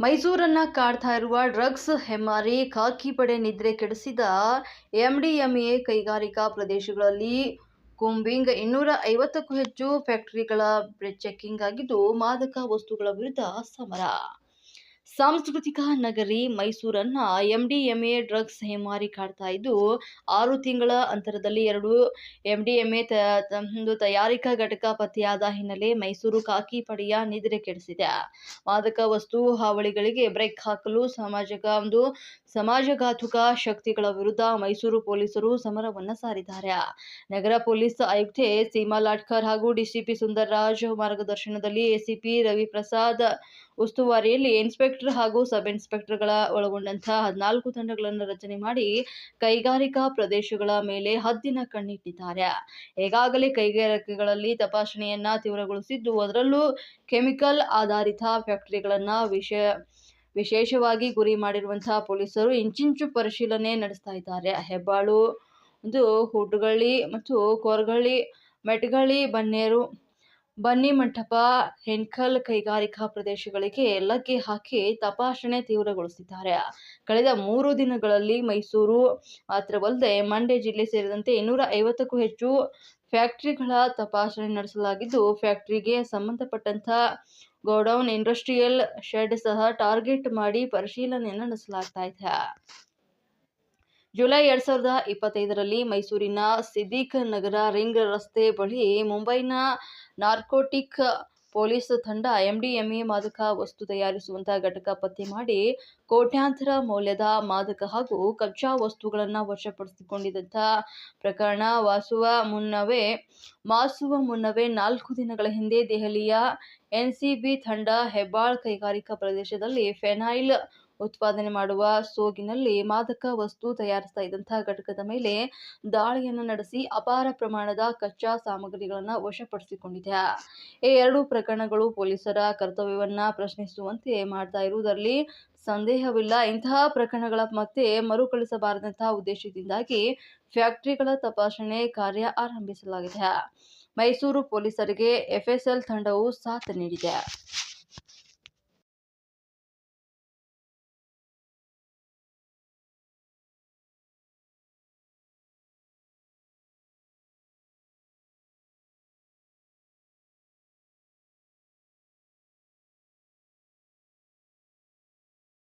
ಮೈಸೂರನ್ನ ಕಾಡ್ತಾ ಇರುವ ಡ್ರಗ್ಸ್ ಹೆಮ್ಮಾರಿ ಖಾಕಿ ಪಡೆ ನಿದ್ರೆ ಕೆಡಿಸಿದ ಎಂಡಿಎಂಎ ಕೈಗಾರಿಕಾ ಪ್ರದೇಶಗಳಲ್ಲಿ ಕೂಂಬಿಂಗ್ 250ಕ್ಕೂ ಹೆಚ್ಚು ಫ್ಯಾಕ್ಟರಿಗಳ ಚೆಕಿಂಗ್ ಆಗಿದ್ದು ಮಾದಕ ವಸ್ತುಗಳ ವಿರುದ್ಧ ಸಮರ. ಸಾಂಸ್ಕೃತಿಕ ನಗರಿ ಮೈಸೂರನ್ನ ಎಂಡಿಎಂಎ ಡ್ರಗ್ಸ್ ಹೆಮ್ಮಾರಿ ಕಾಡ್ತಾ ಇದ್ದು 6 ತಿಂಗಳ ಅಂತರದಲ್ಲಿ 2 ಎಂಡಿಎಂಎ ತಯಾರಿಕಾ ಘಟಕ ಪತ್ತೆಯಾದ ಹಿನ್ನೆಲೆ ಮೈಸೂರು ಖಾಕಿ ಪಡೆಯ ನಿದ್ರೆ ಕೆಡಿಸಿದೆ. ಮಾದಕ ವಸ್ತು ಹಾವಳಿಗಳಿಗೆ ಬ್ರೇಕ್ ಹಾಕಲು ಸಮಾಜಘಾತುಕ ಶಕ್ತಿಗಳ ವಿರುದ್ಧ ಮೈಸೂರು ಪೊಲೀಸರು ಸಮರವನ್ನ ಸಾರಿದ್ದಾರೆ. ನಗರ ಪೊಲೀಸ್ ಆಯುಕ್ತೆ ಸೀಮಾ ಲಾಟ್ಕರ್ ಹಾಗೂ ಡಿಸಿಪಿ ಸುಂದರ್ರಾಜ್ ಮಾರ್ಗದರ್ಶನದಲ್ಲಿ ಎಸಿಪಿ ರವಿಪ್ರಸಾದ್ ಉಸ್ತುವಾರಿಯಲ್ಲಿ ಇನ್ಸ್ಪೆಕ್ಟರ್ ಹಾಗೂ ಸಬ್ ಇನ್ಸ್ಪೆಕ್ಟರ್ಗಳ ಒಳಗೊಂಡಂತಹ 14 ತಂಡಗಳನ್ನು ರಚನೆ ಮಾಡಿ ಕೈಗಾರಿಕಾ ಪ್ರದೇಶಗಳ ಮೇಲೆ ಹದ್ದಿನ ಕಣ್ಣಿಟ್ಟಿದ್ದಾರೆ. ಈಗಾಗಲೇ ಕೈಗಾರಿಕೆಗಳಲ್ಲಿ ತಪಾಸಣೆಯನ್ನ ತೀವ್ರಗೊಳಿಸಿದ್ದು, ಅದರಲ್ಲೂ ಕೆಮಿಕಲ್ ಆಧಾರಿತ ಫ್ಯಾಕ್ಟರಿಗಳನ್ನ ವಿಶೇಷವಾಗಿ ಗುರಿ ಮಾಡಿರುವಂತಹ ಪೊಲೀಸರು ಇಂಚಿಂಚು ಪರಿಶೀಲನೆ ನಡೆಸ್ತಾ ಇದ್ದಾರೆ. ಹೆಬ್ಬಾಳು, ಹುಡ್ಗಳ್ಳಿ ಮತ್ತು ಕೋರ್ಗಳ್ಳಿ, ಮೆಟ್ಗಳ್ಳಿ, ಬನ್ನಿಮಂಟಪ, ಹೆಣ್ಕಲ್ ಕೈಗಾರಿಕಾ ಪ್ರದೇಶಗಳಿಗೆ ಲಗ್ಗೆ ಹಾಕಿ ತಪಾಸಣೆ ತೀವ್ರಗೊಳಿಸಿದ್ದಾರೆ. ಕಳೆದ 3 ದಿನಗಳಲ್ಲಿ ಮೈಸೂರು ಮಾತ್ರವಲ್ಲದೆ ಮಂಡ್ಯ ಜಿಲ್ಲೆ ಸೇರಿದಂತೆ 250ಕ್ಕೂ ಹೆಚ್ಚು ಫ್ಯಾಕ್ಟರಿಗಳ ತಪಾಸಣೆ ನಡೆಸಲಾಗಿದ್ದು, ಫ್ಯಾಕ್ಟರಿಗೆ ಸಂಬಂಧಪಟ್ಟಂತ ಗೋಡೌನ್, ಇಂಡಸ್ಟ್ರಿಯಲ್ ಶೆಡ್ ಸಹ ಟಾರ್ಗೆಟ್ ಮಾಡಿ ಪರಿಶೀಲನೆಯನ್ನು ನಡೆಸಲಾಗ್ತಾ ಇದೆ. ಜುಲೈ 2025ರಲ್ಲಿ ಮೈಸೂರಿನ ಸಿದ್ದಿಕ್ ನಗರ ರಿಂಗ್ ರಸ್ತೆ ಬಳಿ ಮುಂಬೈನ ನಾರ್ಕೋಟಿಕ್ ಪೊಲೀಸ್ ತಂಡ ಎಂಡಿಎಂಎ ಮಾದಕ ವಸ್ತು ತಯಾರಿಸುವಂತಹ ಘಟಕ ಪತ್ತೆ ಮಾಡಿ ಕೋಟ್ಯಾಂತರ ಮೌಲ್ಯದ ಮಾದಕ ಹಾಗೂ ಕಚ್ಚಾ ವಸ್ತುಗಳನ್ನು ವಶಪಡಿಸಿಕೊಂಡಿದ್ದಂಥ ಪ್ರಕರಣ ಮಾಸುವ ಮುನ್ನವೇ 4 ದಿನಗಳ ಹಿಂದೆ ದೆಹಲಿಯ ಎನ್ಸಿಬಿ ತಂಡ ಹೆಬ್ಬಾಳ್ ಕೈಗಾರಿಕಾ ಪ್ರದೇಶದಲ್ಲಿ ಫೆನೈಲ್ ಉತ್ಪಾದನೆ ಮಾಡುವ ಸೋಗಿನಲ್ಲಿ ಮಾದಕ ವಸ್ತು ತಯಾರಿಸ್ತಾ ಇದ್ದಂತಹ ಘಟಕದ ಮೇಲೆ ದಾಳಿಯನ್ನು ನಡೆಸಿ ಅಪಾರ ಪ್ರಮಾಣದ ಕಚ್ಚಾ ಸಾಮಗ್ರಿಗಳನ್ನು ವಶಪಡಿಸಿಕೊಂಡಿದೆ. ಈ 2 ಪ್ರಕರಣಗಳು ಪೊಲೀಸರ ಕರ್ತವ್ಯವನ್ನ ಪ್ರಶ್ನಿಸುವಂತೆ ಮಾಡ್ತಾ ಇರುವುದರಲ್ಲಿ ಸಂದೇಹವಿಲ್ಲ. ಇಂತಹ ಪ್ರಕರಣಗಳ ಮತ್ತೆ ಮರುಕಳಿಸಬಾರದಂತಹ ಉದ್ದೇಶದಿಂದಾಗಿ ಫ್ಯಾಕ್ಟರಿಗಳ ತಪಾಸಣೆ ಕಾರ್ಯ ಆರಂಭಿಸಲಾಗಿದೆ. ಮೈಸೂರು ಪೊಲೀಸರಿಗೆ ಎಫ್ಎಸ್ಎಲ್ ತಂಡವು ಸಾಥ್ ನೀಡಿದೆ.